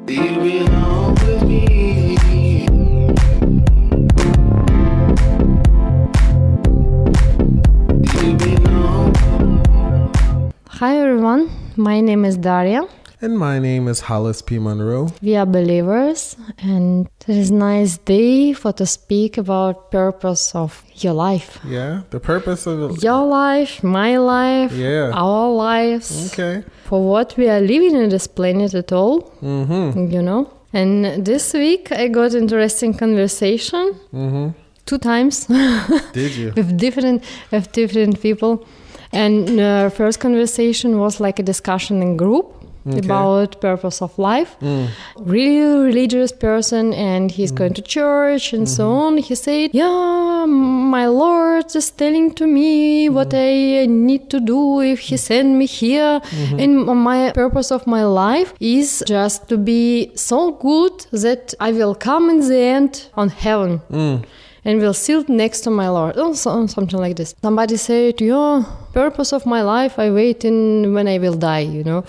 Do you belong with me? Do you belong? Hi everyone, my name is Daria. And my name is Hollis P. Monroe. We are believers, and it is a nice day for to speak about purpose of your life. Yeah, the purpose of Your life, my life, Yeah. our lives. Okay. For what we are living in this planet at all, Mm-hmm. you know. And this week I got interesting conversation Mm-hmm. 2 times Did you? with different people. And first conversation was like a discussion in group. Okay. About purpose of life. Mm. Really religious person, and he's going to church and so on. He said, yeah, my Lord is telling to me what I need to do if he send me here. And my purpose of my life is just to be so good that I will come in the end on heaven. And will sit next to my Lord, or something like this. Somebody said, yeah, purpose of my life, I wait in when I will die, you know.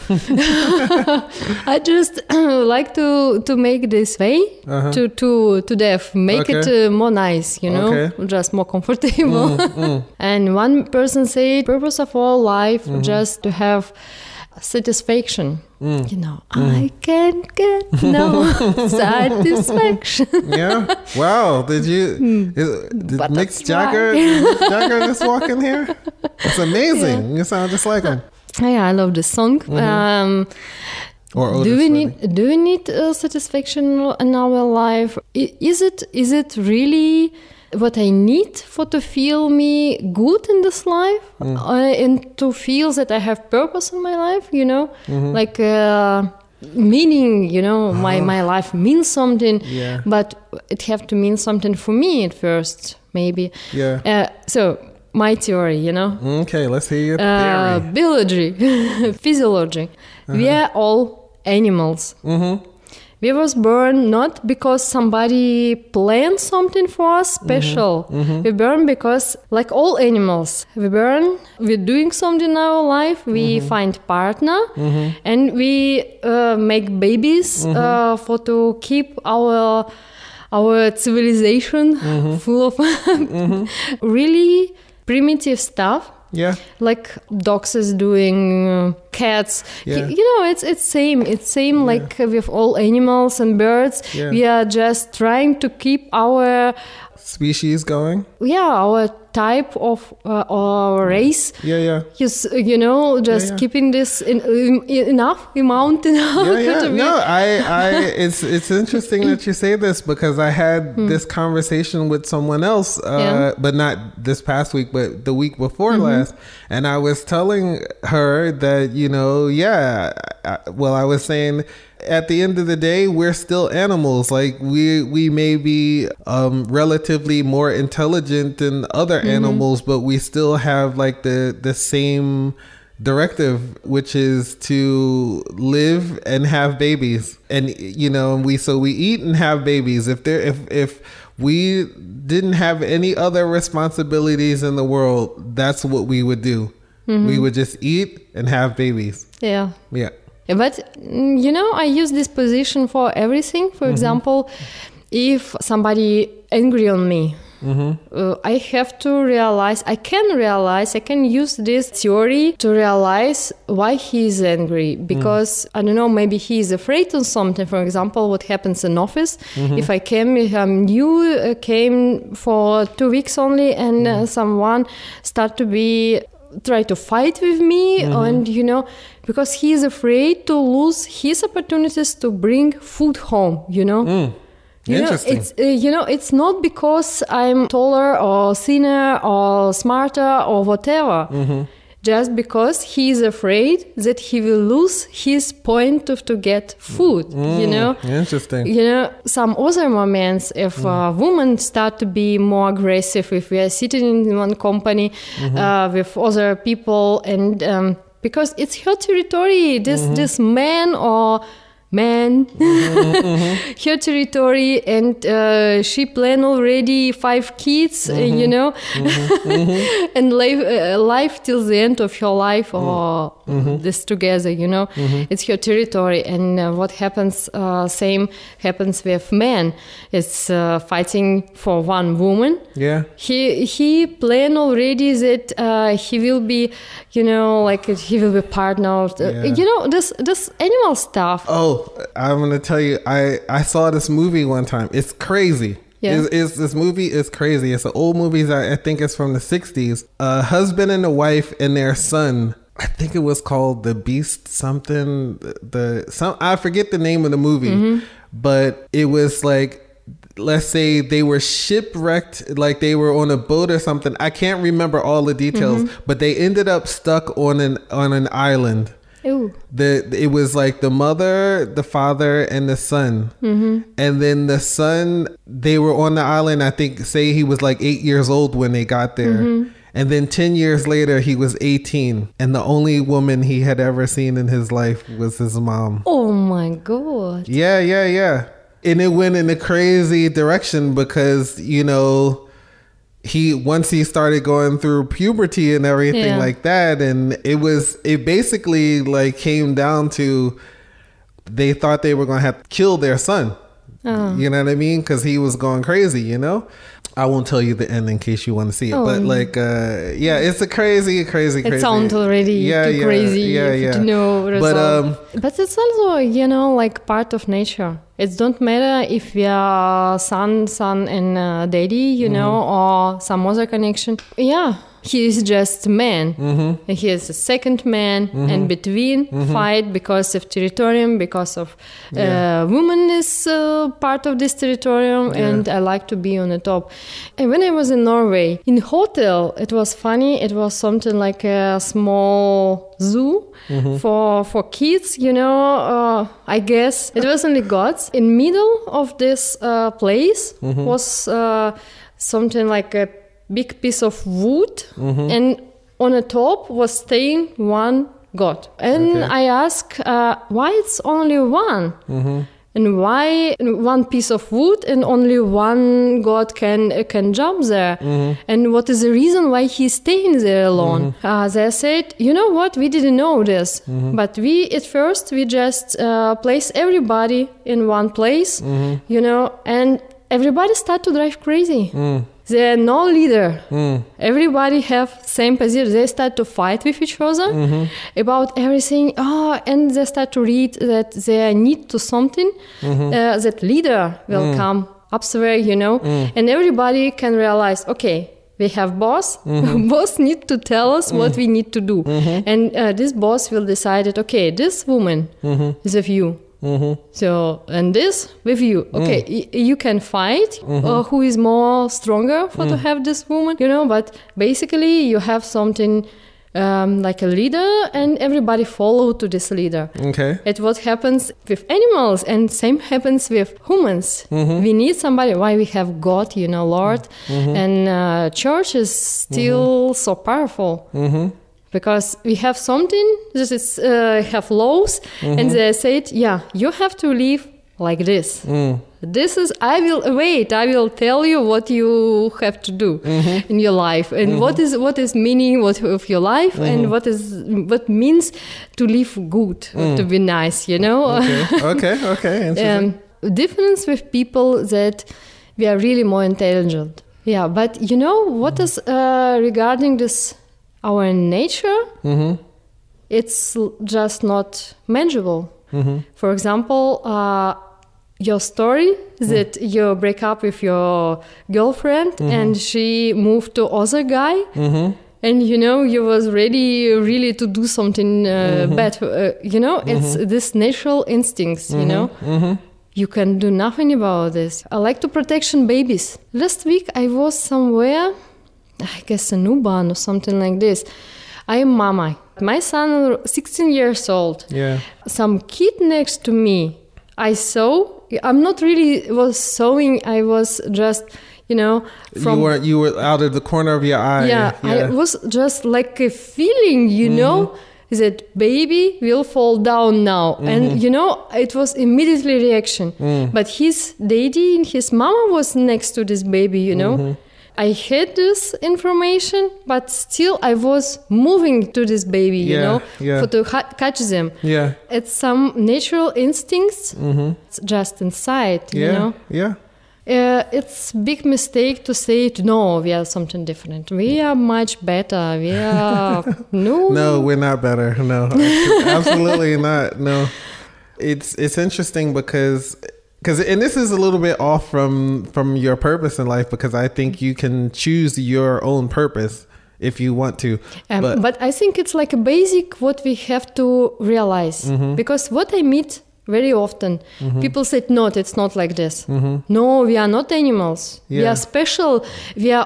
I just like to make this way to death, make Okay. it more nice, you know, Okay. just more comfortable. And one person said, purpose of all life, just to have satisfaction. You know, I can't get no satisfaction. Yeah. Wow. Did But Mick that's Jagger? why. Did Mick Jagger just walk in here? It's amazing. You sound just like him. Yeah, I love this song. Or Otis, Do really. we need satisfaction in our life? Is it really what I need for to feel me good in this life and to feel that I have purpose in my life? You know, like meaning. You know, my life means something. Yeah. But it have to mean something for me at first, maybe. Yeah. So my theory, you know. Okay, let's hear your theory. Biology, physiology. We are all animals. We was born not because somebody planned something for us special. We born because, like all animals, we're doing something in our life. We find partner, and we make babies for to keep our civilization full of really primitive stuff. Yeah. Like dogs is doing, cats. Yeah. You know, it's same. It's same like with all animals and birds. Yeah. We are just trying to keep our Species going. our type of our race. Yeah. You know, just yeah. keeping this in enough amount. Yeah. No, it's interesting that you say this because I had this conversation with someone else, but not this past week, but the week before last. And I was telling her that, you know, I was saying at the end of the day, we're still animals. Like we may be relatively more intelligent than other animals, but we still have like the same directive, which is to live and have babies. And you know, we eat and have babies. If we didn't have any other responsibilities in the world, that's what we would do. We would just eat and have babies. Yeah. Yeah. But, you know, I use this position for everything. For example, if somebody angry on me, I have to realize, I can use this theory to realize why he is angry. Because, I don't know, maybe he is afraid of something. For example, what happens in office. If I came for 2 weeks only and someone start to try to fight with me and, you know, because he is afraid to lose his opportunities to bring food home, you know. Interesting. It's not because I'm taller or thinner or smarter or whatever. Just because he is afraid that he will lose his point to get food, you know. Interesting. You know, some other moments, if women start to be more aggressive, if we are sitting in one company with other people, and because it's her territory, this man or man, her territory, and she planned already 5 kids, and life till the end of her life, or this together, it's her territory. And what happens, same happens with men. It's fighting for one woman. Yeah. He planned already that he will be, he will be partner of this animal stuff. Oh, I'm gonna tell you, I saw this movie one time. It's crazy. Yeah. This movie is crazy. It's an old movie that I think it's from the 60s. A husband and a wife and their son. I think it was called The Beast something. I forget the name of the movie, but it was like, let's say they were shipwrecked, like they were on a boat or something. I can't remember all the details, but they ended up stuck on an island. Ooh. It was like the mother, the father, and the son. And then the son, they were on the island, I think, say he was like 8 years old when they got there. And then 10 years later, he was 18. And the only woman he had ever seen in his life was his mom. Oh my God. Yeah. And it went in a crazy direction because, once he started going through puberty and everything like that, and it basically like came down to, they thought they were going to have to kill their son. You know what I mean? Because he was going crazy, I won't tell you the end in case you want to see it, but it's a crazy. It sounds already too crazy to know result. But it's also, like part of nature. It don't matter if we are son and daddy, or some other connection. Yeah, he is just a man. And he is a second man, and between fight because of territorium, because of woman is part of this territorium, and I like to be on the top. And when I was in Norway, in hotel, it was funny. It was something like a small zoo for kids, I guess. It was only gods. In middle of this place was something like a big piece of wood, and on the top was staying one god. And I asked, why it's only one? And why one piece of wood and only one god can jump there? And what is the reason why he's staying there alone? They said, you know what, we didn't know this. But at first we just place everybody in one place, and everybody start to drive crazy. There are no leader. Everybody have same position. They start to fight with each other about everything. And they start to read that they need to something. That leader will come up there, and everybody can realize, okay, we have boss. Boss need to tell us what we need to do, and this boss will decide that, okay, this woman is of you. So, and this with you, okay, you can fight who is more stronger to have this woman, but basically you have something like a leader, and everybody follow to this leader. Okay. It's what happens with animals, and same happens with humans. We need somebody. Why we have God, Lord, and church is still so powerful. Because we have something that is have laws, and they said, you have to live like this. This is, I will tell you what you have to do in your life, and what is meaning of your life, and what means to live good, to be nice, Okay. Difference with people that we are really more intelligent. Yeah, but what is regarding this, our nature, it's just not manageable. For example, your story that you break up with your girlfriend and she moved to other guy, and you was ready really to do something bad. It's this natural instincts. You can do nothing about this. I like to protection babies. Last week I was somewhere, I guess in Uban or something like this. I am mama. My son, 16 years old. Yeah. Some kid next to me, I saw. I'm not really was sewing. I was just, from. You were out of the corner of your eye. Yeah. I was just like a feeling, that baby will fall down now. And, it was immediately reaction. But his daddy and his mama was next to this baby, I had this information, but still I was moving to this baby, to catch them. Yeah. It's some natural instincts. It's just inside, Yeah. It's big mistake to say, no, we are something different. We are much better. We are... No, we're not better. No, absolutely not. No. It's interesting because and this is a little bit off from your purpose in life, because I think you can choose your own purpose if you want to. But I think it's like a basic what we have to realize. Because what I meet very often, people say, no, it's not like this. No, we are not animals. We are special.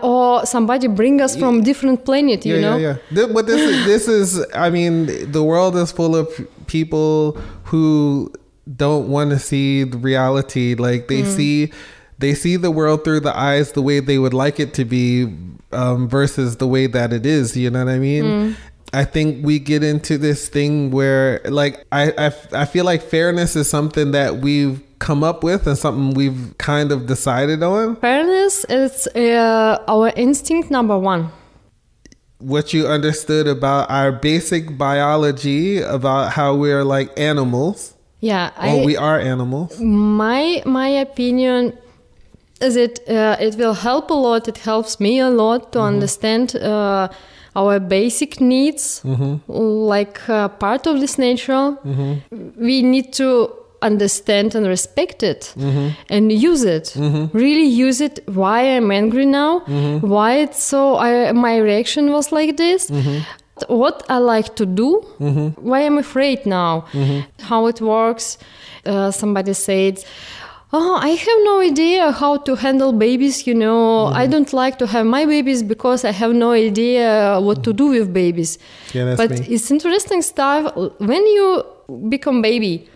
Or somebody bring us from different planet, you know? Yeah. But this is, I mean, the world is full of people who don't want to see the reality. Like they see the world through the eyes the way they would like it to be, versus the way that it is. You know what I mean? I think we get into this thing where, like, I feel like fairness is something that we've come up with and something we've kind of decided on. Fairness is our instinct number one. What you understood about our basic biology, about how we're like animals. Yeah, we are animals. My opinion is that it will help a lot. It helps me a lot to understand our basic needs, like part of this nature. We need to understand and respect it and use it. Really use it. Why I'm angry now? Why it's so? My reaction was like this. What I like to do, why I'm afraid now, how it works. Somebody said, I have no idea how to handle babies, I don't like to have my babies because I have no idea what to do with babies. Yeah, but me. It's interesting stuff. When you become baby,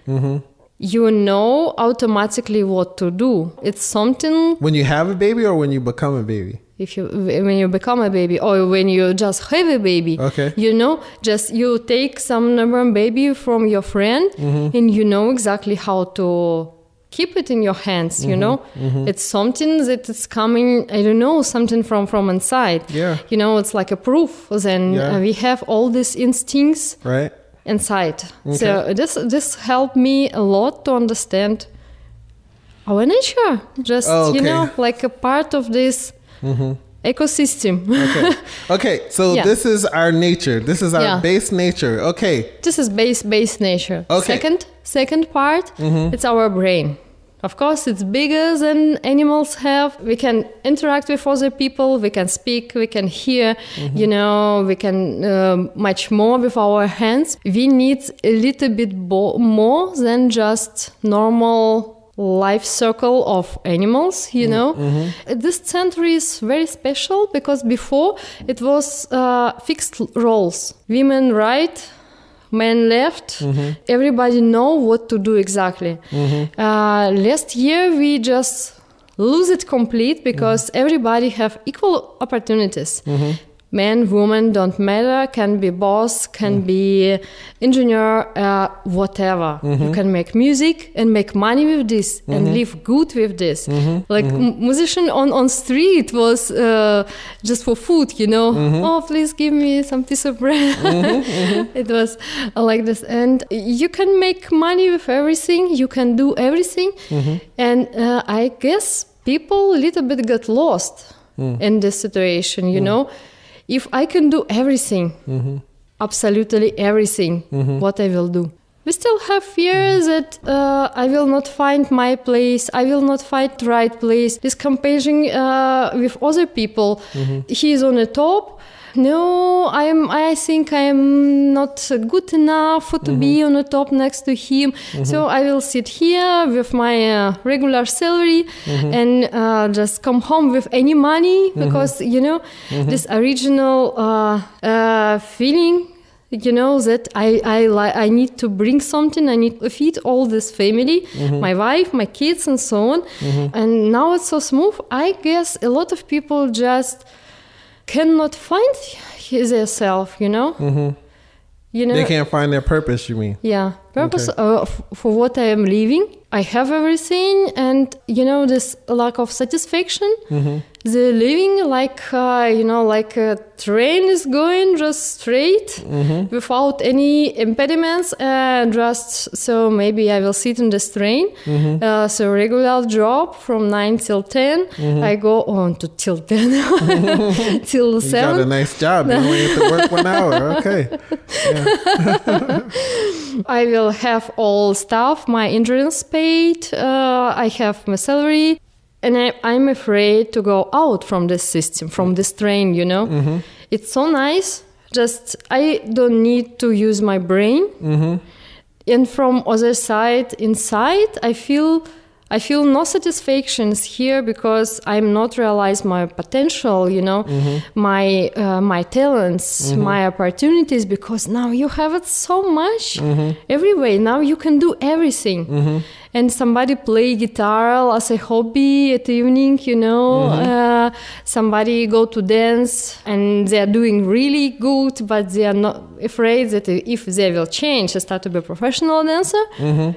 you know automatically what to do. It's something... When you have a baby or when you become a baby? When you become a baby or when you just have a baby, okay. Just you take some newborn baby from your friend and you know exactly how to keep it in your hands, It's something that is coming, I don't know, something from inside. Yeah. It's like a proof. Then we have all these instincts inside. Okay. So this helped me a lot to understand our nature. Just, like a part of this ecosystem. Okay. So this is our nature. This is our base nature. Okay. This is base nature. Okay. Second part, it's our brain. Of course, it's bigger than animals have. We can interact with other people. We can speak. We can hear. We can much more with our hands. We need a little bit more than just normal life circle of animals, This century is very special because before it was fixed roles. Women right, men left. Everybody know what to do exactly. Last year we just lose it complete because everybody have equal opportunities. Men, women, don't matter, can be boss, can be engineer, whatever. You can make music and make money with this and live good with this. Like musician on street was just for food, Oh, please give me some piece of bread. It was like this. And you can make money with everything. You can do everything. And I guess people a little bit got lost in this situation, If I can do everything, absolutely everything, what I will do? We still have fear that I will not find my place, I will not find the right place. This comparison with other people, he is on the top. No, I think I'm not good enough to be on the top next to him. So I will sit here with my regular salary and just come home with any money because, this original feeling, that I need to bring something. I need to feed all this family, my wife, my kids and so on. And now it's so smooth. I guess a lot of people just cannot find their self, You know, They can't find their purpose, you mean? yeah, purpose Okay. for what I am living. I have everything, and you know, this lack of satisfaction. The living like like a train is going just straight without any impediments, and just so maybe I will sit in this train. So regular job from 9 till 10. I go on to till 10 till 7. You got a nice job. You only have to work 1 hour. Okay. Yeah. I will have all stuff, my insurance paid, I have my salary, and I'm afraid to go out from this system, from this train, you know. It's so nice, just I don't need to use my brain. And from other side, inside, I feel no satisfactions here because I'm not realize my potential, you know, my talents, my opportunities, because now you have it so much everywhere. Now you can do everything. And somebody play guitar as a hobby at evening, you know, somebody go to dance and they're doing really good, but they are not afraid that if they will change and start to be a professional dancer,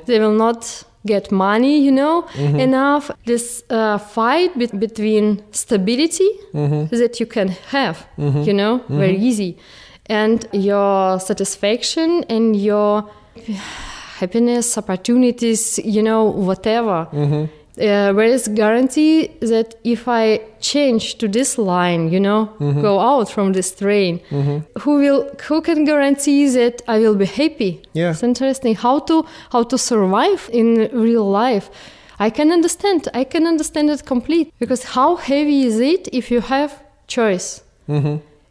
they will not get money, you know, enough. This fight between stability that you can have, you know, very easy, and your satisfaction and your happiness, opportunities, you know, whatever. There is guarantee that if I change to this line, you know, go out from this train, who can guarantee that I will be happy? Yeah. It's interesting how to survive in real life. I can understand it complete, because how heavy is it if you have choice?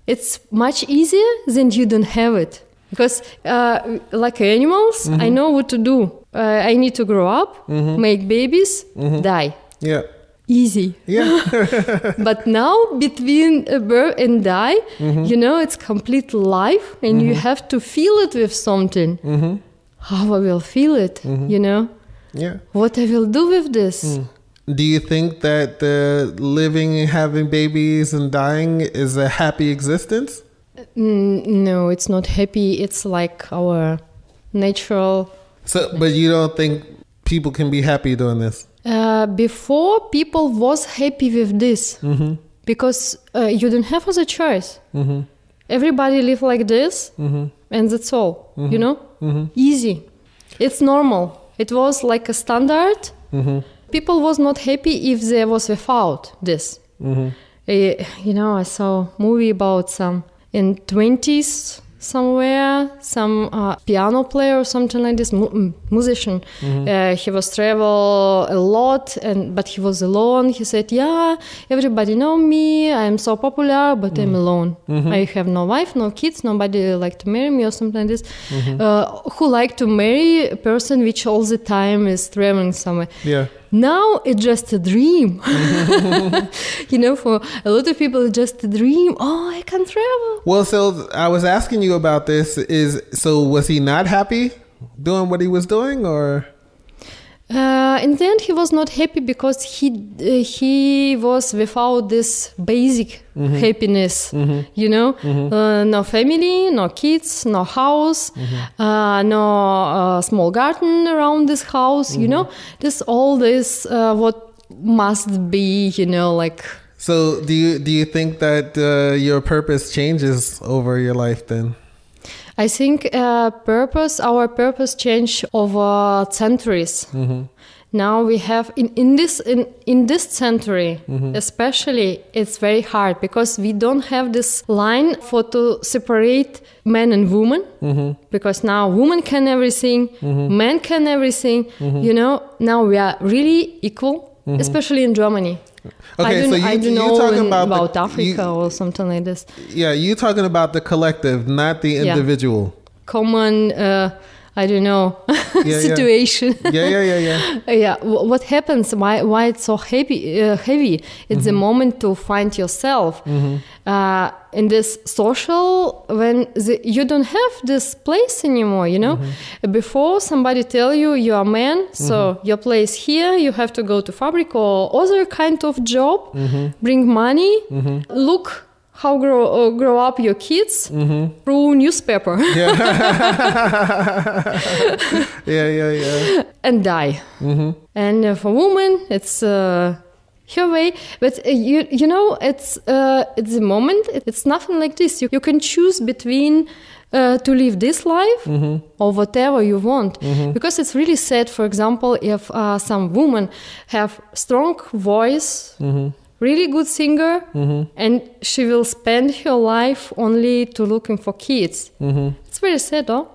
It's much easier than you don't have it. Because like animals, I know what to do. I need to grow up, make babies, die. Yeah. Easy. Yeah. But now between birth and die, you know, it's complete life, and you have to feel it with something. How I will feel it, you know? Yeah. What I will do with this. Do you think that living, having babies, and dying is a happy existence? No, it's not happy. It's like our natural. So, but you don't think people can be happy doing this? Before, people was happy with this because you don't have other choice. Everybody live like this, and that's all. You know, easy. It's normal. It was like a standard. People was not happy if there was without this. You know, I saw a movie about some in 20s somewhere, some piano player or something like this, musician. He was travel a lot, but he was alone. He said, yeah, everybody know me, I'm so popular, but I'm alone. I have no wife, no kids, nobody like to marry me or something like this. Who like to marry a person which all the time is traveling somewhere. Yeah. Now it's just a dream. You know, for a lot of people, it's just a dream. Oh, I can travel. Well, so I was asking you about this. So was he not happy doing what he was doing, or? In the end, he was not happy because he was without this basic happiness. You know, no family, no kids, no house, no small garden around this house. You know, all this what must be. You know, like. So do you think that your purpose changes over your life then? I think our purpose changed over centuries. Now we have in this century, especially, it's very hard because we don't have this line to separate men and women, because now women can everything, men can everything. You know, now we are really equal, especially in Germany. Okay, I don't know talking about Africa or something like this. Yeah, you talking about the collective, not the individual. Common, I don't know, situation. Yeah. What happens? Why it's so heavy? It's the moment to find yourself. In this social, when you don't have this place anymore, you know. Before, somebody tell you are a man, so your place here, you have to go to fabric or other kind of job, bring money, look how grow up your kids through newspaper. Yeah. And die. And for women, it's her way. But you know, it's at the moment, it's nothing like this. You can choose between to live this life or whatever you want. Because it's really sad, for example, if some women have strong voice, really good singer, and she will spend her life only to looking for kids. It's very sad, though.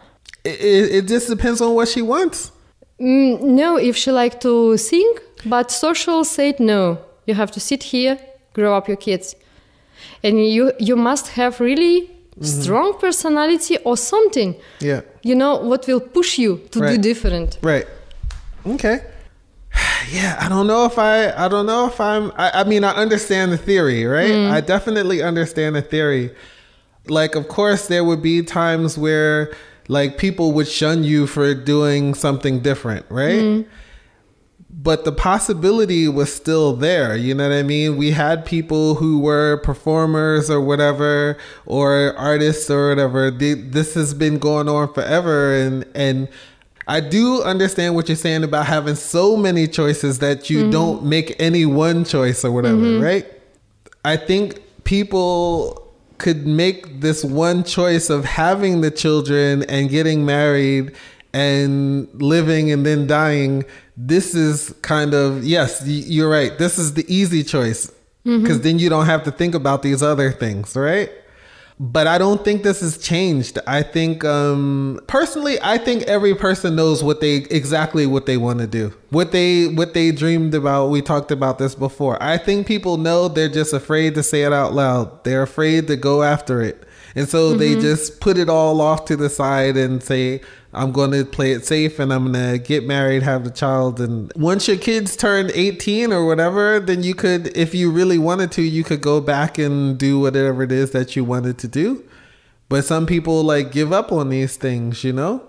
It just depends on what she wants. No, if she like to sing, but social said no. You have to sit here, grow up your kids. And you must have really strong personality or something. Yeah. You know, what will push you to do different. Right. Okay. Yeah, I mean, I understand the theory, right? I definitely understand the theory. Like, of course, there would be times where, like, people would shun you for doing something different, right? But the possibility was still there. You know what I mean? We had people who were performers or whatever, or artists or whatever. This has been going on forever. And I do understand what you're saying about having so many choices that you don't make any one choice or whatever, right? I think people could make this one choice of having the children and getting married and living and then dying. This is kind of, yes, you're right. This is the easy choice because then you don't have to think about these other things, right? But I don't think this has changed. I think, personally, I think every person knows exactly what they want to do, what they dreamed about. We talked about this before. I think people know, they're just afraid to say it out loud. They're afraid to go after it. And so they just put it all off to the side and say, I'm going to play it safe and I'm going to get married, have the child. And once your kids turn 18 or whatever, then you could, if you really wanted to, you could go back and do whatever it is that you wanted to do. But some people like give up on these things, you know?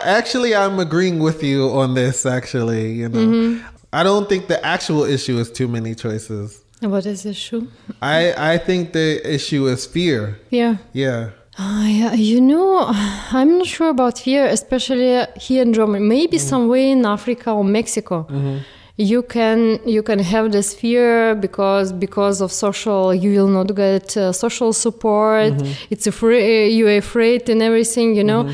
Actually, I'm agreeing with you on this, actually, you know. I don't think the actual issue is too many choices. What is the issue? I think the issue is fear. Fear. Yeah. Yeah, you know, I'm not sure about fear, especially here in Germany. Maybe somewhere in Africa or Mexico, you can have this fear because of social. You will not get social support. It's you're afraid and everything. You know,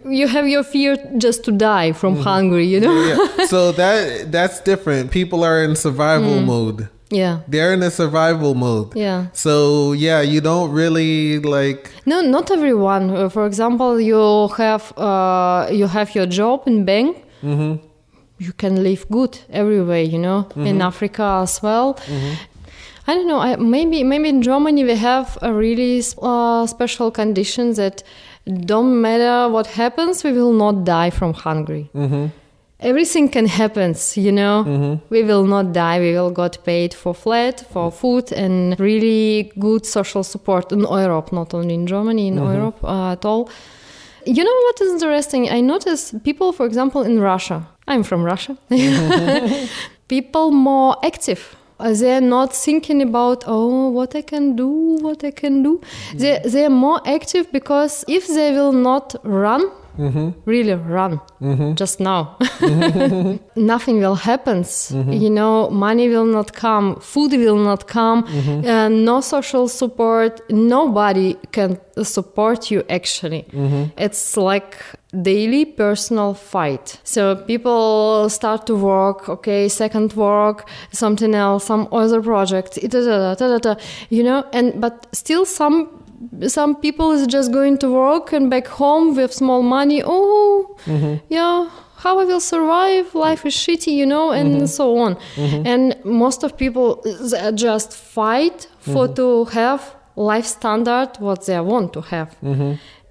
you have your fear just to die from hunger. You know. Yeah. So that's different. People are in survival mode. Yeah. They're in a survival mode. Yeah. So, yeah, you don't really like... No, not everyone. For example, you have your job in bank. You can live good everywhere, you know, in Africa as well. I don't know. Maybe in Germany we have a really special condition that don't matter what happens, we will not die from hunger. Everything can happen, you know. We will not die. We will get paid for flat, for food, and really good social support in Europe, not only in Germany, in Europe at all. You know what is interesting? I notice people, for example, in Russia. I'm from Russia. People more active. They're not thinking about, what I can do. They're more active because if they will not run, really run just now, nothing will happen. You know, money will not come, food will not come, no social support. Nobody can support you actually. It's like daily personal fight. So people start to work, second work, something else, some other project, you know, but still some people is just going to work and back home with small money. Yeah, how I will survive? Life is shitty, you know, and so on. And most of people just fight for to have life standard what they want to have.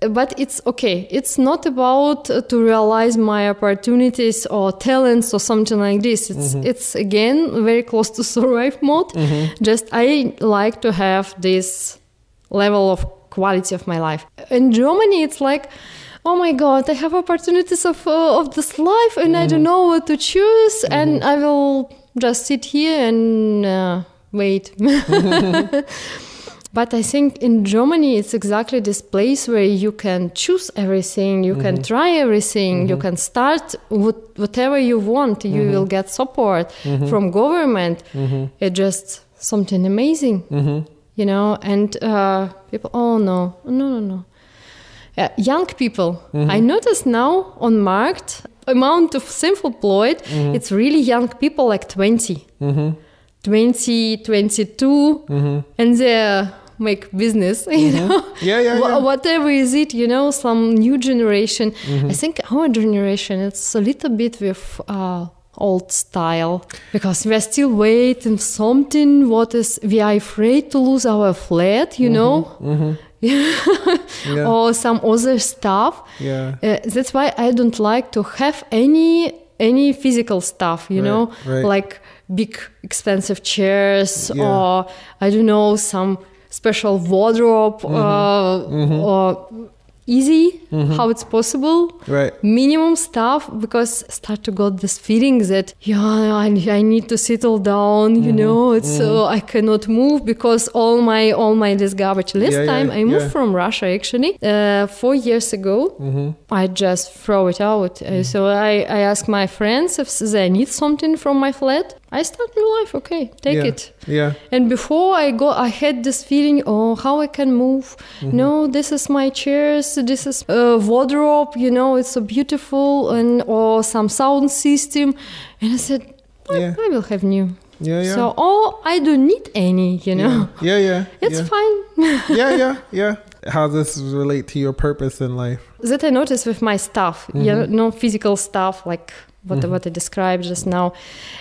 But it's okay. It's not about to realize my opportunities or talents or something like this. It's again very close to survive mode. Just I like to have this level of quality of my life. In Germany, it's like, oh my God, I have opportunities of this life and I don't know what to choose, and I will just sit here and wait. But I think in Germany, it's exactly this place where you can choose everything, you can try everything, you can start whatever you want. You will get support from government. It's just something amazing, you know. And people, oh no. Young people, I notice now on market amount of self-employed, it's really young people like 20, 22, and they make business, you know. Whatever is it, you know, some new generation. I think our generation, it's a little bit with old style, because we are still waiting something what is, we are afraid to lose our flat, you know. Or some other stuff. That's why I don't like to have any physical stuff, you know, like big expensive chairs or I don't know, some special wardrobe or easy how it's possible, minimum stuff, because start to got this feeling that I need to settle down, you know, it's I cannot move because all my this garbage. Last time I moved from Russia actually 4 years ago. I just throw it out. So I ask my friends if they need something from my flat. I start new life, okay, take it. And before I go, I had this feeling, oh, how I can move. No, this is my chairs, this is wardrobe, you know, it's so beautiful, and or some sound system. And I said, I will have new. So, I don't need any, you know. It's fine. How does this relate to your purpose in life? That I noticed with my stuff, no physical stuff like what I described just now.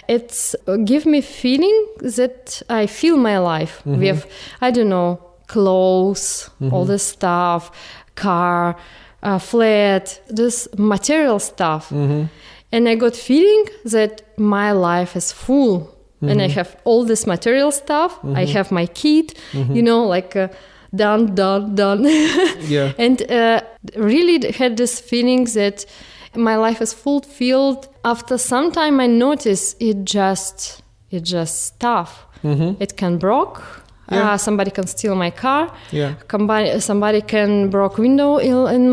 It's give me feeling that I feel my life with, I don't know, clothes, all this stuff, car, flat, this material stuff. And I got feeling that my life is full. And I have all this material stuff. I have my kid, you know, like done. And really had this feeling that my life is fulfilled. After some time, I notice it just stuff. It can broke. Somebody can steal my car. Somebody can broke window in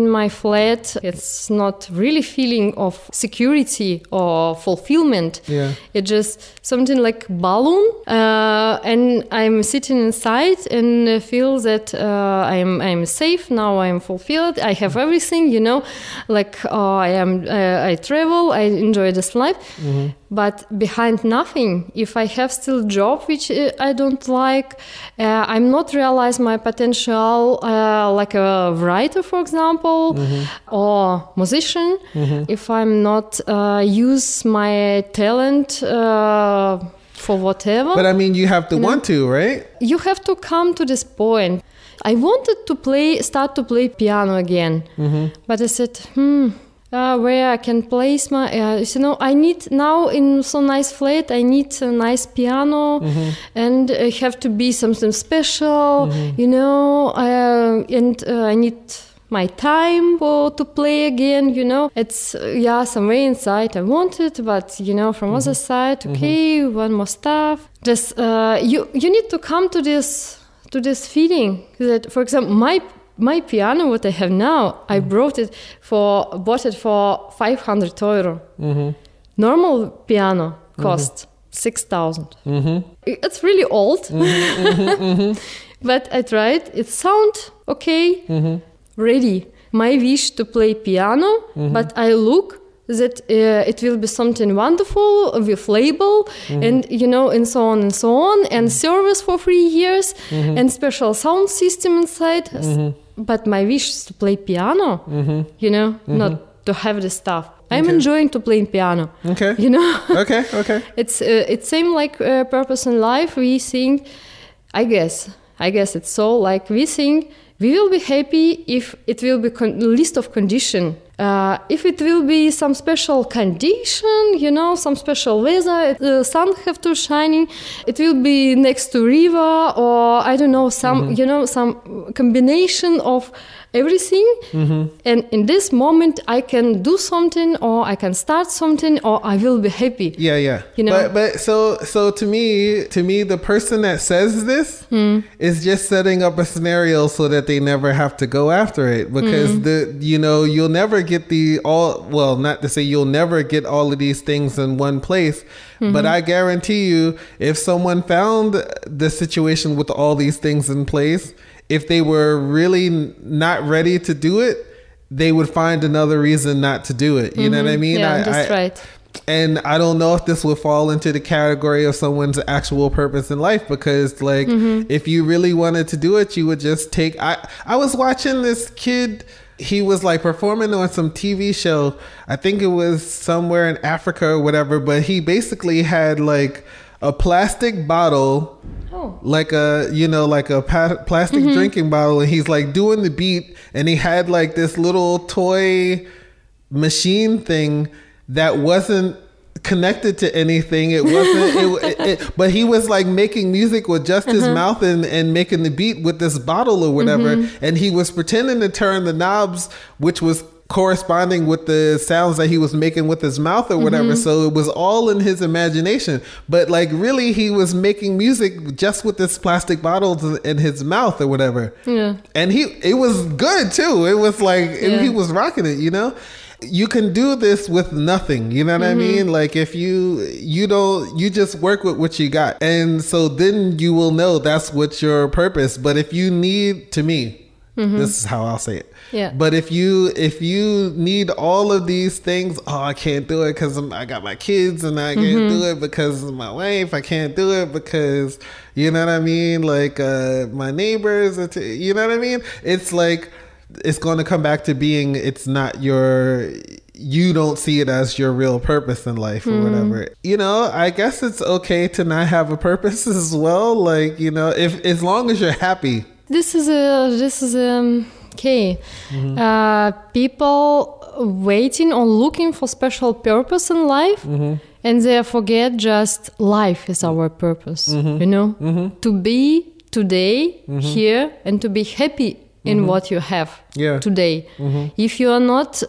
my flat. It's not really feeling of security or fulfillment. It's just something like balloon. And I'm sitting inside and feel that I'm safe now. I'm fulfilled. I have everything, you know. Like I travel. I enjoy this life. But behind nothing, if I have still job which I don't like, I'm not realize my potential like a writer, for example, or musician. If I'm not use my talent for whatever. But I mean, you have to want to, right? You have to come to this point. I wanted to start to play piano again, but I said, where I can place my, you know, I need now in so nice flat, I need a nice piano, and it have to be something special, you know, and I need my time to play again, you know. It's, somewhere inside I want it, but, you know, from other side, okay, one more stuff. Just, you need to come to this feeling that, for example, my piano, what I have now, I bought it for 500 euro. Normal piano costs 6,000. It's really old, but I tried. It sounds okay, ready. My wish to play piano, but I look that it will be something wonderful with label and, you know, and so on, and service for 3 years and special sound system inside. But my wish is to play piano, you know, not to have this stuff. I'm enjoying to play piano. Okay. You know? Okay. It's same like purpose in life. We think, I guess it's so, like we think we will be happy if it will be list of condition. If it will be some special condition, you know, some special weather, the sun have to shining, it will be next to river, or I don't know, some, you know, some combination of everything. And in this moment, I can do something, or I can start something, or I will be happy. Yeah. You know? But so to me, the person that says this is just setting up a scenario so that they never have to go after it, because you'll never get not to say you'll never get all of these things in one place, but I guarantee you, if someone found the situation with all these things in place, if they were really not ready to do it, they would find another reason not to do it. You know what I mean? Yeah, that's right. And I don't know if this would fall into the category of someone's actual purpose in life, because like if you really wanted to do it, you would just take. I was watching this kid. He was like performing on some TV show. I think it was somewhere in Africa or whatever, but he basically had like a plastic bottle, like a plastic drinking bottle, and he's like doing the beat, and he had like this little toy machine thing that wasn't connected to anything. It wasn't but he was like making music with just his mouth and making the beat with this bottle or whatever, and he was pretending to turn the knobs, which was corresponding with the sounds that he was making with his mouth or whatever. So it was all in his imagination, but like really he was making music just with this plastic bottle in his mouth or whatever. And it was good too. It was like he was rocking it, you know. You can do this with nothing, you know what I mean? Like if you just work with what you got, and so then you will know that's what's your purpose. But if you need, to me, this is how I'll say it. Yeah. But if you need all of these things, I can't do it because I got my kids, and I can't do it because of my wife. I can't do it because, you know what I mean? Like my neighbors, you know what I mean? It's like, it's going to come back to being, you don't see it as your real purpose in life or whatever. You know, I guess it's okay to not have a purpose as well. Like, you know, as long as you're happy. This is okay. People waiting or looking for special purpose in life, and they forget just life is our purpose, you know, to be today here and to be happy in what you have today. If you are not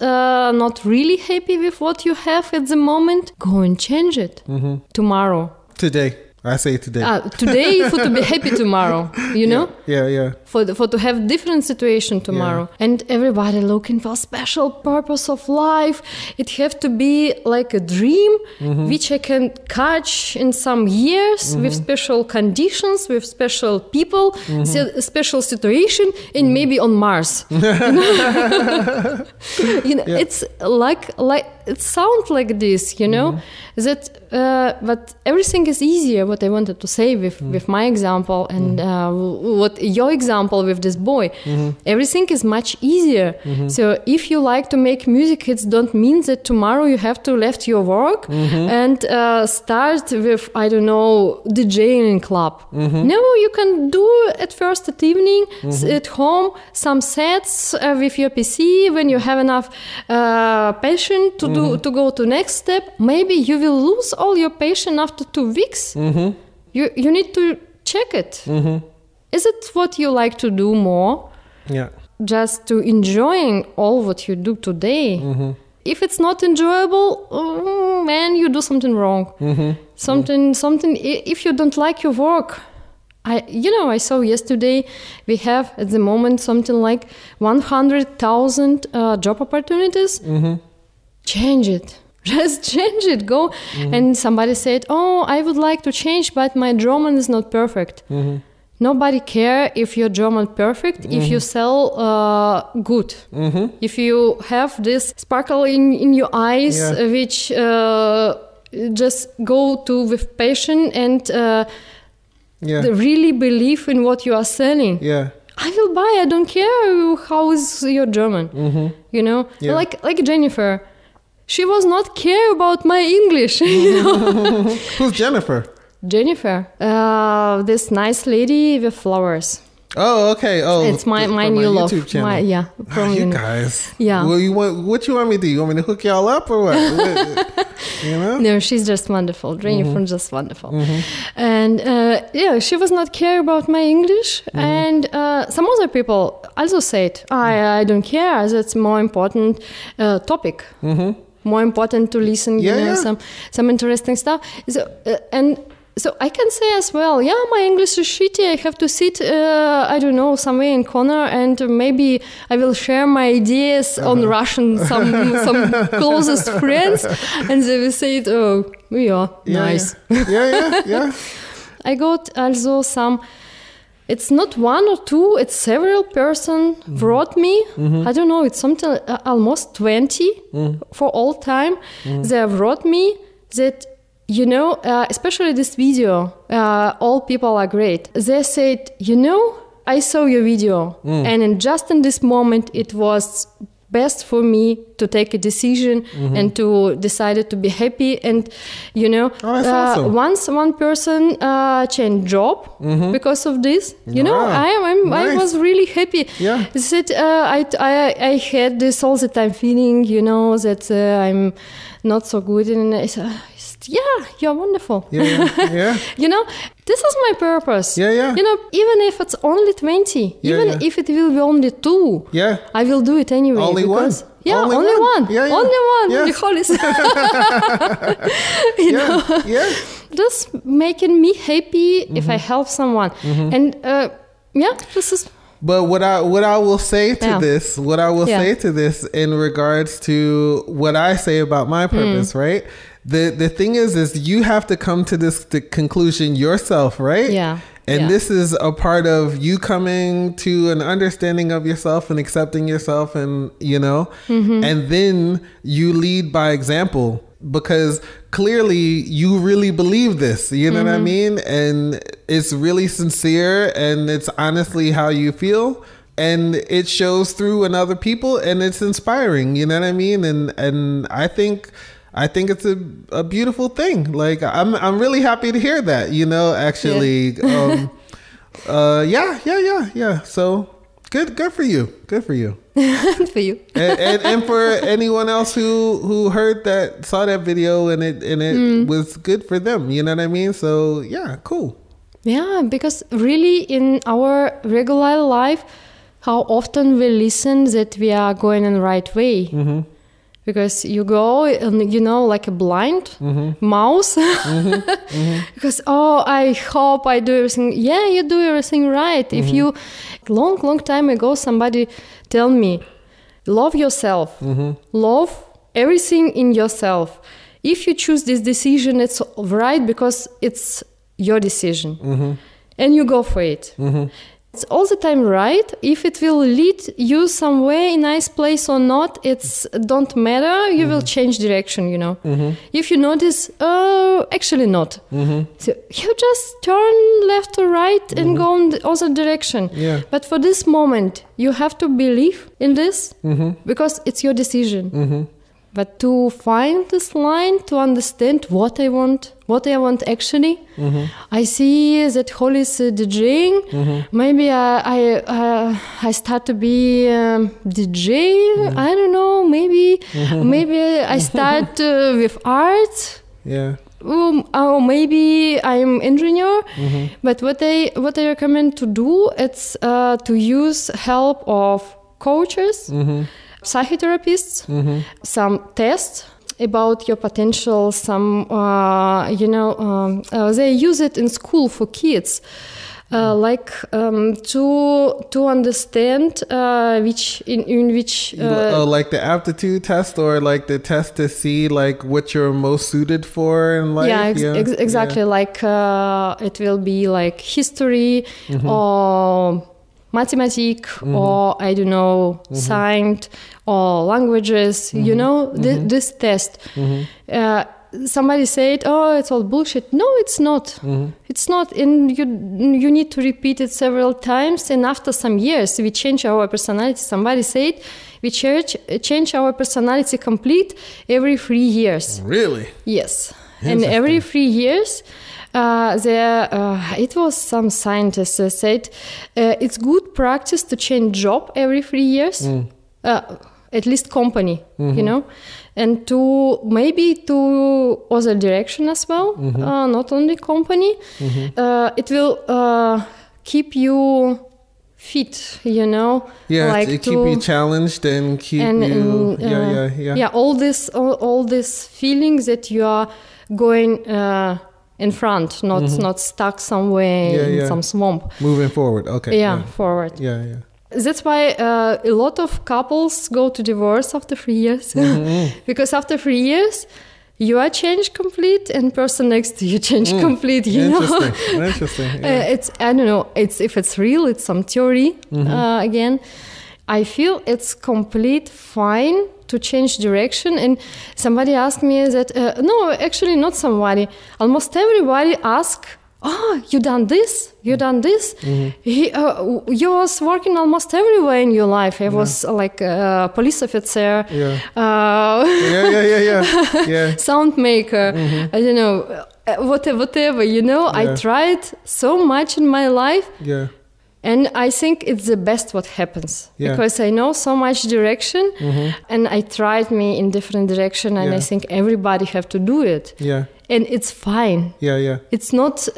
really happy with what you have at the moment, go and change it tomorrow. Today. I say today. Today for to be happy tomorrow, you know? Yeah. For to have different situation tomorrow. And everybody looking for a special purpose of life. It have to be like a dream, which I can catch in some years with special conditions, with special people, special situation, and maybe on Mars. You know? It's like it sounds like this, you know? That but everything is easier, what I wanted to say with my example and what your example with this boy. Everything is much easier. So if you like to make music, it don't mean that tomorrow you have to left your work and start with, I don't know, DJing in club. No, you can do at first at evening at home some sets with your PC. When you have enough passion to go to next step, maybe you will lose all your passion after 2 weeks. You need to check it. Is it what you like to do more? Yeah. Just to enjoying all what you do today. If it's not enjoyable, man, you do something wrong. Something. If you don't like your work, I saw yesterday we have at the moment something like 100,000 job opportunities. Change it. Just change it. Go. And somebody said, I would like to change, but my German is not perfect. Nobody care if your German perfect, if you sell good. If you have this sparkle in your eyes, which just go to with passion and really believe in what you are selling. I will buy. I don't care how is your German. You know, like Jennifer. She was not care about my English. You know? Who's Jennifer? Jennifer, this nice lady with flowers. Oh, okay. Oh, it's my new love. YouTube channel. From you guys. Yeah. Well, what you want me to do? You want me to hook y'all up or what? you know? No, she's just wonderful. Jennifer just wonderful. And she was not care about my English. And some other people also said, I don't care. That's more important topic. More important to listen, some interesting stuff. So I can say as well, my English is shitty. I have to sit, somewhere in corner, and maybe I will share my ideas on Russian, some closest friends, and they will say, nice. Yeah. I got also some. It's not one or two. It's several person wrote me. I don't know. It's something almost 20 for all time. They wrote me that. Especially this video, all people are great. They said, I saw your video, and in this moment, it was best for me to take a decision and to decide to be happy. And, awesome. once one person changed job because of this, I was really happy. Yeah. They said, I had this all the time feeling, that I'm not so good. And I said, you're wonderful. Yeah. This is my purpose. Yeah. Even if it's only 20, if it will be only 2, I will do it anyway. Only one? Yeah, only one. Yeah. Only one. Yeah. The Hollis. Just making me happy if I help someone. And this is... But what I will say to this, say to this in regards to what I say about my purpose, right? The thing is you have to come to the conclusion yourself, right? Yeah. And this is a part of you coming to an understanding of yourself and accepting yourself, and and then you lead by example, because clearly you really believe this, you know what I mean? And it's really sincere, and it's honestly how you feel, and it shows through in other people, and it's inspiring, you know what I mean? And I think it's a beautiful thing. Like I'm really happy to hear that, actually. Yeah. So good for you. Good for you. Good for you. and for anyone else who heard that, saw that video, and it was good for them, you know what I mean? So yeah, cool. Yeah, because really in our regular life, how often we listen that we are going in the right way. Because you go, like a blind mouse. Because, I hope I do everything. Yeah, you do everything right. If you, long time ago, somebody tell me, love yourself. Love everything in yourself. If you choose this decision, it's right because it's your decision. And you go for it. It's all the time right. If it will lead you somewhere in nice place or not, it's don't matter. You will change direction, If you notice, actually not. So you just turn left or right and go in the other direction. Yeah. But for this moment, you have to believe in this because it's your decision. But to find this line, to understand what I want actually, I see that Hollis DJing. Maybe I start to be DJ. I don't know. Maybe I start with art. Yeah. Or maybe I'm engineer. But what I recommend to do, it's to use help of coaches. Psychotherapists, some tests about your potential, some, they use it in school for kids, to understand which. Like the aptitude test, or like the test to see like what you're most suited for in life? Exactly. Like it will be like history or mathematics or I don't know, science or languages, this test. Somebody said, it's all bullshit. No, it's not. It's not. And you need to repeat it several times. And after some years, we change our personality. Somebody said we change our personality complete every 3 years. Really? Yes. And every 3 years, it was some scientists said it's good practice to change job every 3 years. at least company, you know, and to maybe to other direction as well, not only company. It will keep you fit, you know. Yeah, like to keep you challenged and keep you. Yeah, all these feelings that you are going in front, not stuck somewhere in some swamp. Moving forward, okay. Yeah, forward. Yeah. That's why a lot of couples go to divorce after 3 years. Because after 3 years, you are changed complete and person next to you changed complete, you know. Interesting. Yeah. It's, I don't know, if it's real, it's some theory again. I feel it's complete fine to change direction. And somebody asked me that, no, actually not somebody. Almost everybody asked, oh, you done this? You done this? You was working almost everywhere in your life. I was like a police officer, sound maker, I don't know, whatever, you know. I tried so much in my life. Yeah. And I think it's the best what happens because I know so much direction and I tried me in different direction and I think everybody have to do it. Yeah. And it's fine. Yeah. It's not,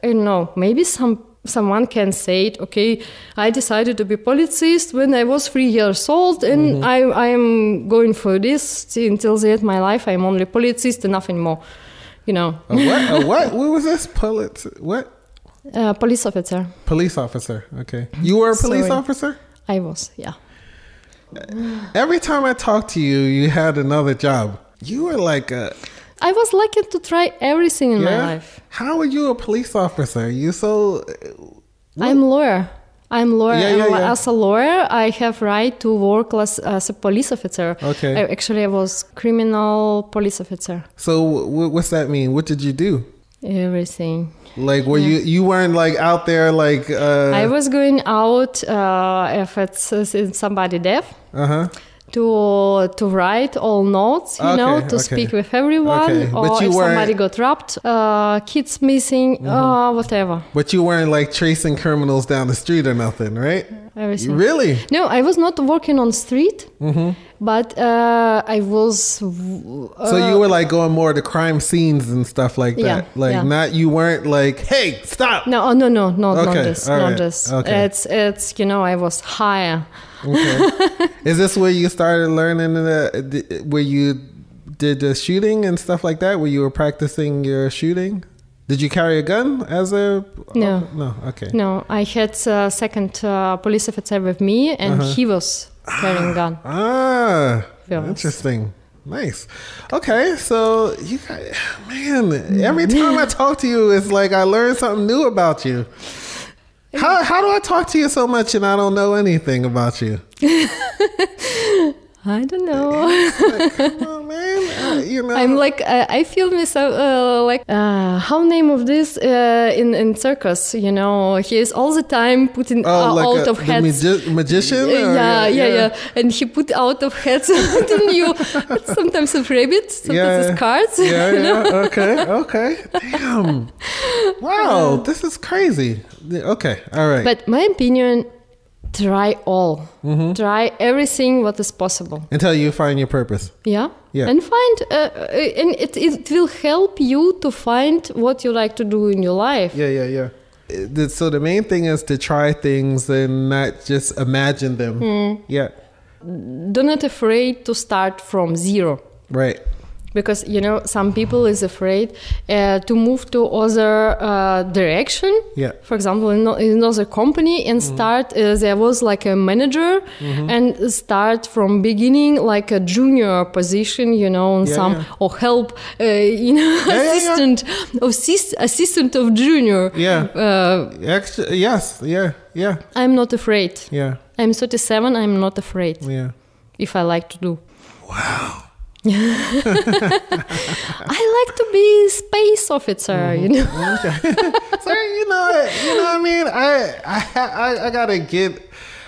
you know, maybe someone can say it, okay, I decided to be policist when I was 3 years old and I am going for this until the end of my life. I'm only policist and nothing more, you know. A what? What was this? What? Police officer. Police officer, okay. You were a police officer? I was, yeah. Every time I talked to you, you had another job. You were like a... I was lucky to try everything in my life. How are you a police officer? You so... I'm lawyer. Yeah. As a lawyer, I have right to work as a police officer. Okay. I was criminal police officer. So what's that mean? What did you do? Everything. Like, were you weren't like out there like... I was going out if it's somebody deaf. To write all notes, you know, to speak with everyone, or if somebody got robbed, kids missing, whatever. But you weren't like tracing criminals down the street or nothing, right? Everything. Really? No, I was not working on street, but I was... so you were like going more to crime scenes and stuff like that? Not, you weren't like, hey, stop! No, not this. Not this. Okay. It's, you know, I was higher. Okay. Is this where you started learning where you did the shooting and stuff like that? Where you were practicing your shooting? Did you carry a gun as a... No. No, okay. No, I had a second police officer with me and he was carrying a gun. Interesting. Nice. Okay, so you guys, man, every time I talk to you, it's like I learn something new about you. How do I talk to you so much and I don't know anything about you? I don't know. Like, come on, man. You know. I'm like, I feel myself like, how name of this in circus, you know, he is all the time putting out of heads. Magician? Yeah. And he put out of heads on you. Sometimes a rabbit, sometimes it's cards. Okay. Damn. Wow, this is crazy. Okay, all right. But my opinion, try all. Try everything what is possible. Until you find your purpose. Yeah. And find, and it will help you to find what you like to do in your life. Yeah. So the main thing is to try things and not just imagine them. Yeah. Do not afraid to start from zero. Right. Because, you know, some people is afraid to move to other direction. Yeah. For example, in another company and start, there was like a manager and start from beginning like a junior position, you know, and or help, you know, assistant of junior. Yeah. I'm not afraid. Yeah. I'm 37. I'm not afraid. Yeah. If I like to do. Wow. I like to be space officer, you know. Okay. So you know what I mean. I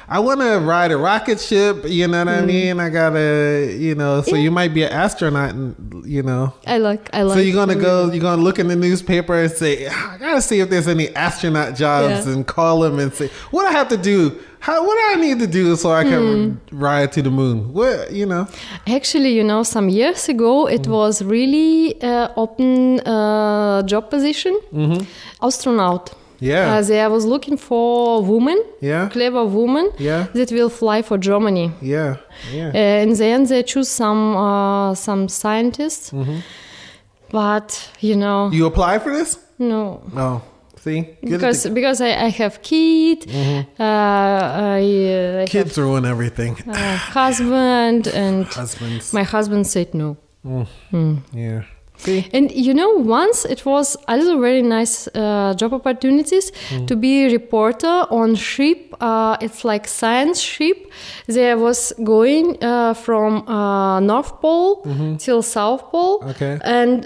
I want to ride a rocket ship. You know what I mean? I gotta, you know. So you might be an astronaut, and you know. I like. So you're gonna look in the newspaper and say, I gotta see if there's any astronaut jobs, and call them and say, what do I have to do? What do I need to do so I can ride to the moon? What, you know? Actually, you know, some years ago, it was really open job position, astronaut. Yeah. I was looking for women, clever women that will fly for Germany. Yeah. In the end, they choose some scientists. But, you know... You apply for this? No. No. See? Because I have kid. Kids ruin everything. Husband, and my husband said no. Yeah. See? And you know, once it was also very nice job opportunities to be a reporter on ship. It's like science ship. There was going from North Pole till South Pole, and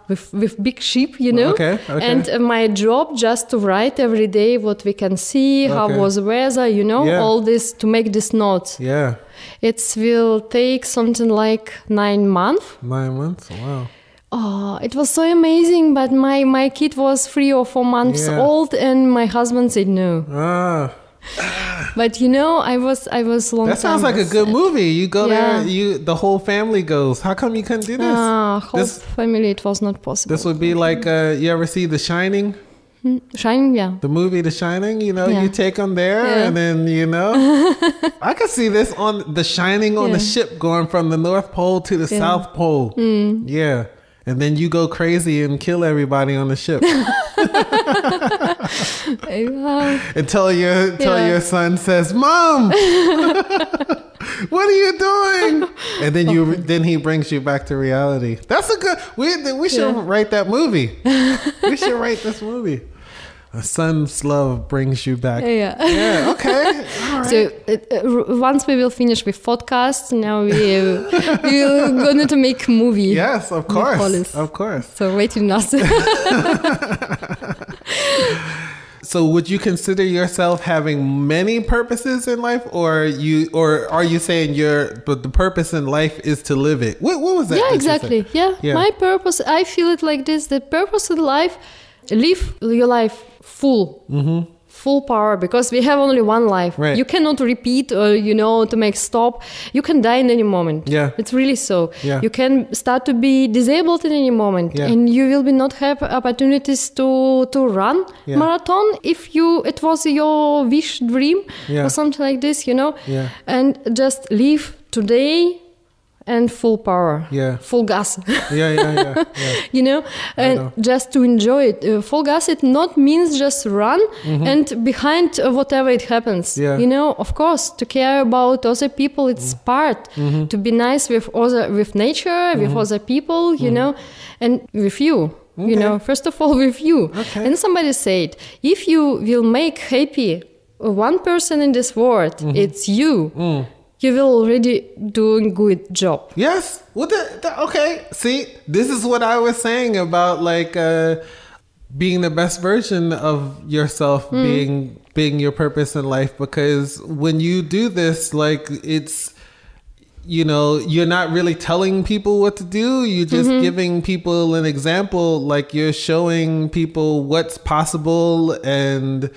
with big ship, you know. And my job just to write every day what we can see, how was the weather, you know, all this to make these notes. Yeah. It will take something like 9 months. 9 months. Wow. Oh, it was so amazing, but my kid was 3 or 4 months old, and my husband said no. But you know, I was long. That sounds like a good movie. You go there, the whole family goes. How come you couldn't do this? Whole family, it was not possible. This would be like you ever see The Shining? Shining, yeah. The movie The Shining, you know, you take them there and then, you know. I could see this on The Shining on the ship going from the North Pole to the South Pole. Yeah. And then you go crazy and kill everybody on the ship. Until your son says, "Mom, what are you doing?" And then he brings you back to reality. That's a good. We should write that movie. We should write this movie. A son's love brings you back. Yeah. Okay. All right. So once we will finish with podcast, now we're going to make a movie. Yes, of course. Hollis. Of course. So waiting us. So would you consider yourself having many purposes in life, or are you saying but the purpose in life is to live it? What was that? Yeah, exactly. Yeah. My purpose, I feel it like this. The purpose in life, live your life full. Full power, because we have only one life. Right. You cannot repeat or, you know, to make stop. You can die in any moment. Yeah. It's really so. Yeah. You can start to be disabled in any moment, and you will not have opportunities to run marathon if it was your wish dream or something like this, you know. Yeah. And just live today and full power, full gas. Yeah. You know, and just to enjoy it. Full gas, it not means just run and behind whatever it happens. Yeah. You know, of course, to care about other people, it's part. To be nice with nature, with other people, you know, and with you. Okay. You know, first of all, with you. Okay. And somebody said, if you will make happy one person in this world, it's you. You will already doing good job. Yes. Well, okay. See, this is what I was saying about like being the best version of yourself, being your purpose in life. Because when you do this, like it's, you know, you're not really telling people what to do. You're just giving people an example. Like you're showing people what's possible, and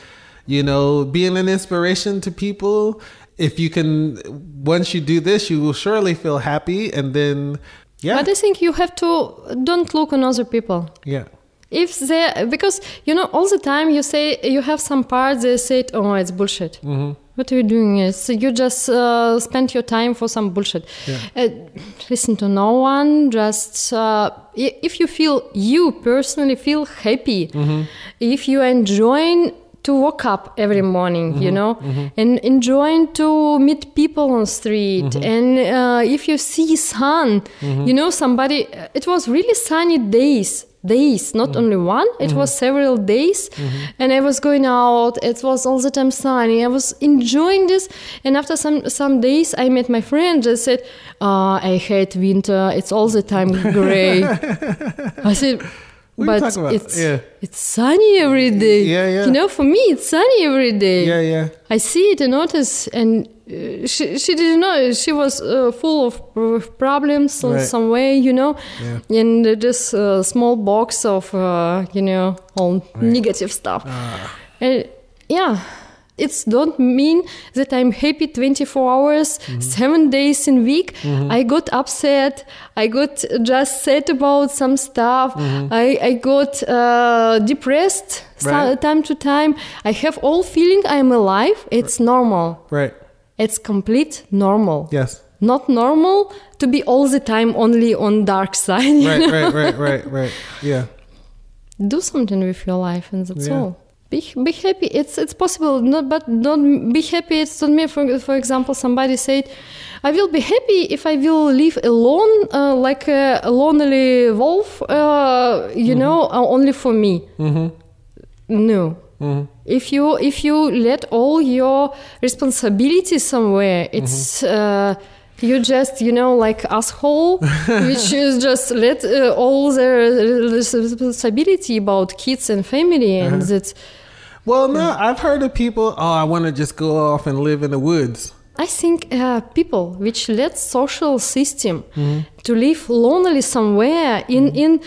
you know, being an inspiration to people. If you can, once you do this, you will surely feel happy, and then, But I think you have to don't look on other people. Yeah. Because, you know, all the time you say, you have some parts that say, oh, it's bullshit. What are you doing? You just spend your time for some bullshit. Yeah. Listen to no one. Just if you personally feel happy, if you are enjoying to wake up every morning, you know, and enjoying to meet people on the street. And if you see sun, you know, somebody, it was really sunny days, not only one, it was several days. And I was going out, it was all the time sunny. I was enjoying this. And after some days, I met my friend and said, I hate winter. It's all the time gray. I said, What are you but talking about? it's sunny every day. Yeah. You know, for me, it's sunny every day. Yeah. I see it and notice, and she didn't know. She was full of problems in some way, you know, and this small box of, you know, all negative stuff. And it don't mean that I'm happy 24 hours, 7 days in week. I got upset. I got just sad about some stuff. I got depressed time to time. I have all feeling I'm alive. It's normal. Right. It's complete normal. Yes. Not normal to be all the time only on dark side. Right. Yeah. Do something with your life, and that's all. Be happy. It's possible, but don't be happy. It's not me. For example, somebody said, "I will be happy if I will live alone, like a lonely wolf. You know, only for me." No. If you let all your responsibilities somewhere, it's you just, you know, like asshole, which is just let all the responsibility about kids and family, and that's. Well, no, I've heard of people. Oh, I want to just go off and live in the woods. I think people which let social system to live lonely somewhere in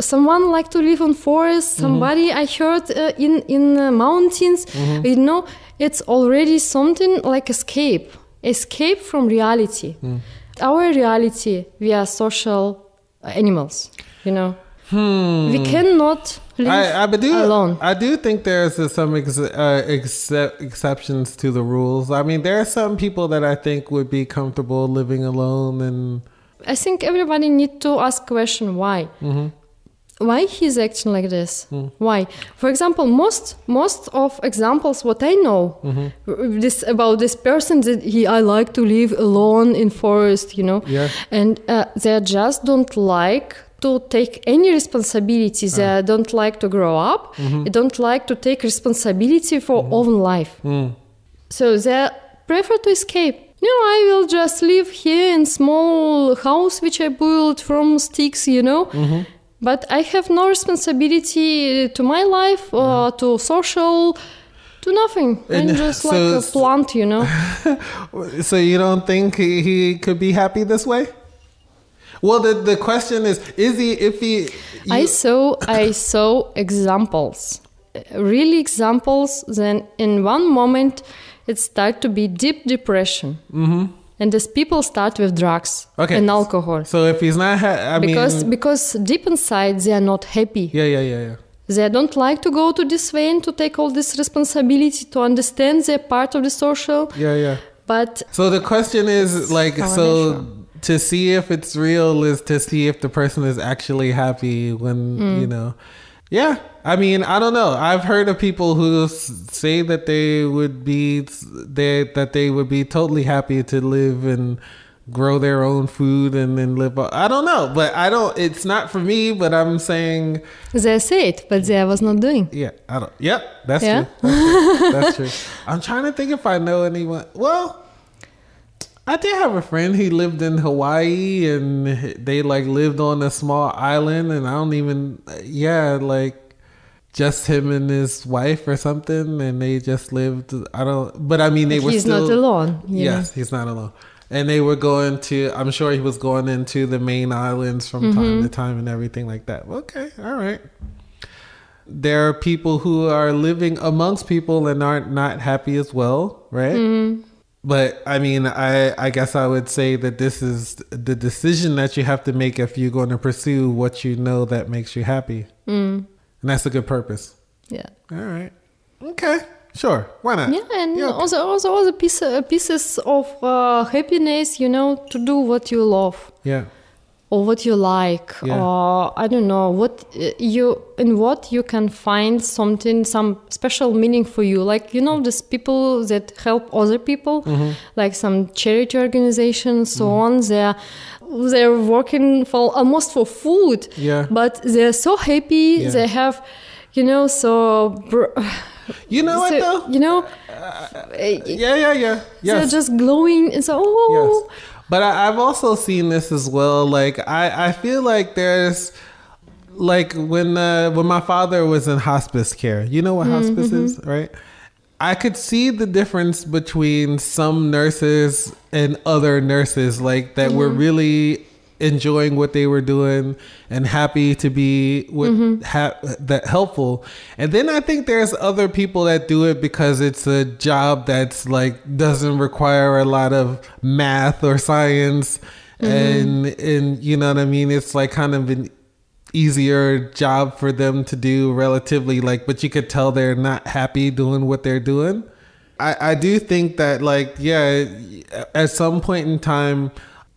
someone like to live in forest. Somebody I heard in mountains. You know, it's already something like escape from reality. Our reality, we are social animals. You know, we cannot live alone. I do think there's some exceptions to the rules. I mean, there are some people that I think would be comfortable living alone, and I think everybody need to ask question why. Why he's acting like this? Why? For example, most of examples what I know this about this person that I like to live alone in forest, you know, and they just don't like to take any responsibilities. They don't like to grow up. They don't like to take responsibility for own life. So they prefer to escape. No, I will just live here in small house which I built from sticks, you know. But I have no responsibility to my life, to social, to nothing. I'm just like a plant, you know. So you don't think he could be happy this way? Well, the question is he, if he... I saw examples, really examples, then in one moment it started to be deep depression. And these people start with drugs and alcohol. So if he's not... Because deep inside they are not happy. Yeah. They don't like to go to this way and to take all this responsibility, to understand they're part of the social. Yeah. But... So the question is like, to see if it's real is to see if the person is actually happy when, you know... Yeah, I mean, I don't know. I've heard of people who say that they would be totally happy to live and grow their own food and then live. I don't know, but it's not for me, but I'm saying they say it, but they was not doing. Yeah, I don't. Yep, that's true. That's true. I'm trying to think if I know anyone. Well, I did have a friend. He lived in Hawaii, and they like lived on a small island, and I don't even. Yeah, like just him and his wife or something, and they just lived. I don't. But I mean, they were. He's still, not alone. Yes, he's not alone. And they were going to. I'm sure he was going into the main islands from time to time and everything like that. Okay, all right. There are people who are living amongst people and aren't not happy as well, right? But I mean, I guess I would say that this is the decision that you have to make if you're going to pursue what you know that makes you happy. And that's a good purpose. Yeah. All right. Okay. Sure. Why not? Yeah, and also pieces of happiness, you know, to do what you love. Yeah. Or what you like, or I don't know what you can find some special meaning for you. Like, you know, these people that help other people, like some charity organizations, so on. They're working for almost for food. Yeah. But they're so happy. Yeah. They have, you know, You know what though? You know. Yeah. Yes. They're just glowing and so. Yes. But I've also seen this as well. Like, I feel like there's, like when my father was in hospice care, you know what hospice is, right? I could see the difference between some nurses and other nurses, like that were really enjoying what they were doing and happy to be with that helpful. And then I think there's other people that do it because it's a job that's like doesn't require a lot of math or science, and you know what I mean. It's like kind of an easier job for them to do relatively, like, but you could tell they're not happy doing what they're doing. I do think that, like, yeah, at some point in time,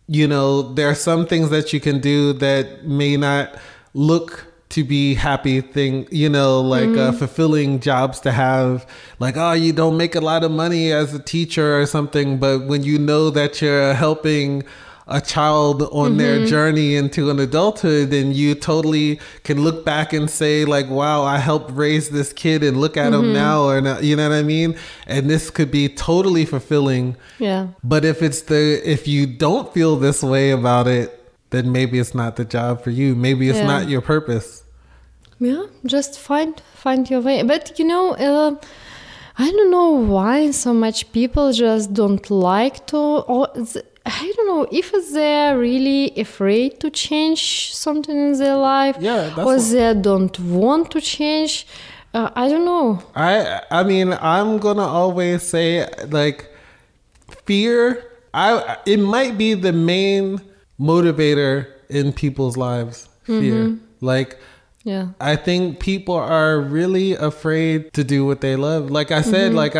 you know, there are some things that you can do that may not look to be happy thing, you know, like fulfilling jobs to have, like, oh, you don't make a lot of money as a teacher or something, but when you know that you're helping a child on their journey into an adulthood, then you totally can look back and say, like, wow, I helped raise this kid and look at him now, or not, you know what I mean? And this could be totally fulfilling. Yeah. But if you don't feel this way about it, then maybe it's not the job for you. Maybe it's not your purpose. Yeah, just find your way. But you know, I don't know why so much people just don't like to, or I don't know if they're really afraid to change something in their life, or they don't want to change. I don't know. I mean, I'm gonna always say, like, fear. It might be the main motivator in people's lives. Fear, like. Yeah, I think people are really afraid to do what they love. Like I said, like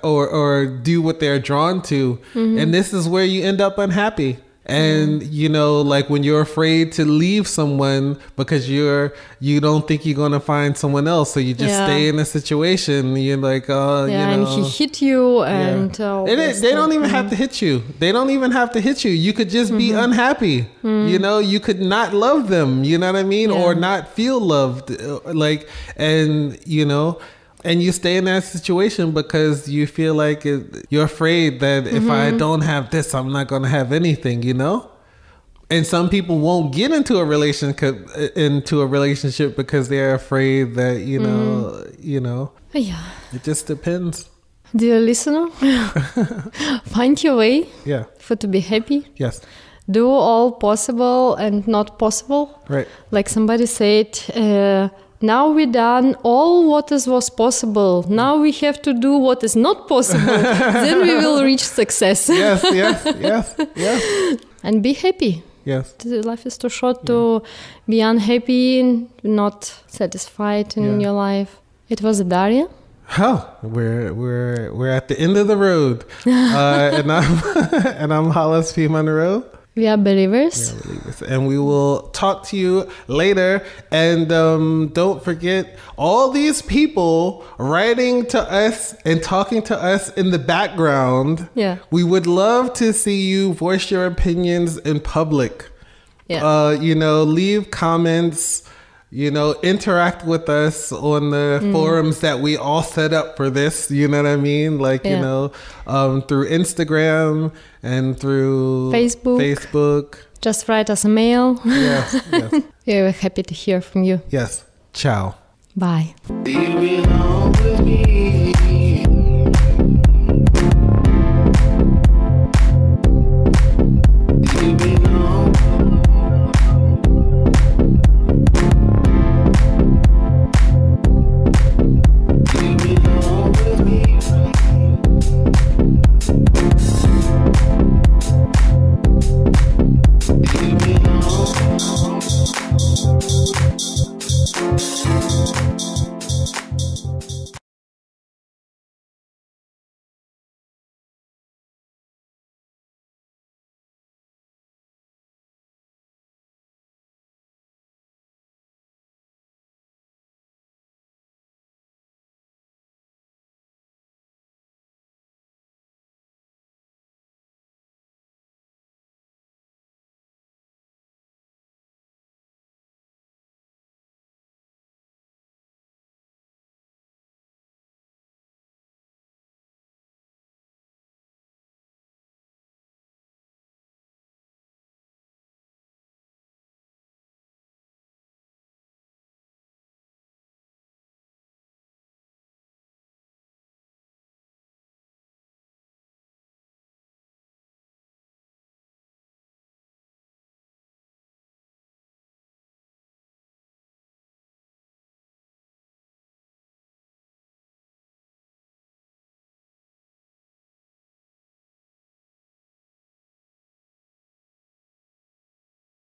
or do what they're drawn to, and this is where you end up unhappy. And you know, like when you're afraid to leave someone because you don't think you're gonna find someone else, so you just stay in a situation. You're like, oh, you know, and he hit you, and they don't even have to hit you. They don't even have to hit you. You could just be unhappy. You know, you could not love them. You know what I mean, or not feel loved. Like, and you know. And you stay in that situation because you feel like you're afraid that if I don't have this, I'm not going to have anything, you know? And some people won't get into a relationship because they're afraid that, you know. Yeah. It just depends. Dear listener, find your way for to be happy. Yes. Do all possible and not possible. Right. Like somebody said, now we done all what was possible. Now we have to do what is not possible. Then we will reach success. Yes. And be happy. Yes. Life is too short to be unhappy, not satisfied in your life. It was Daria. Oh, we're at the end of the road, and I'm Hollis P. Monroe. We are believers. And we will talk to you later. And don't forget all these people writing to us and talking to us in the background. Yeah. We would love to see you voice your opinions in public. Yeah. You know, leave comments, you know, interact with us on the forums that we all set up for this. You know what I mean? Like, you know, through Instagram and through Facebook. Just write us a mail. Yes. We're happy to hear from you. Yes. Ciao. Bye. You belong with me.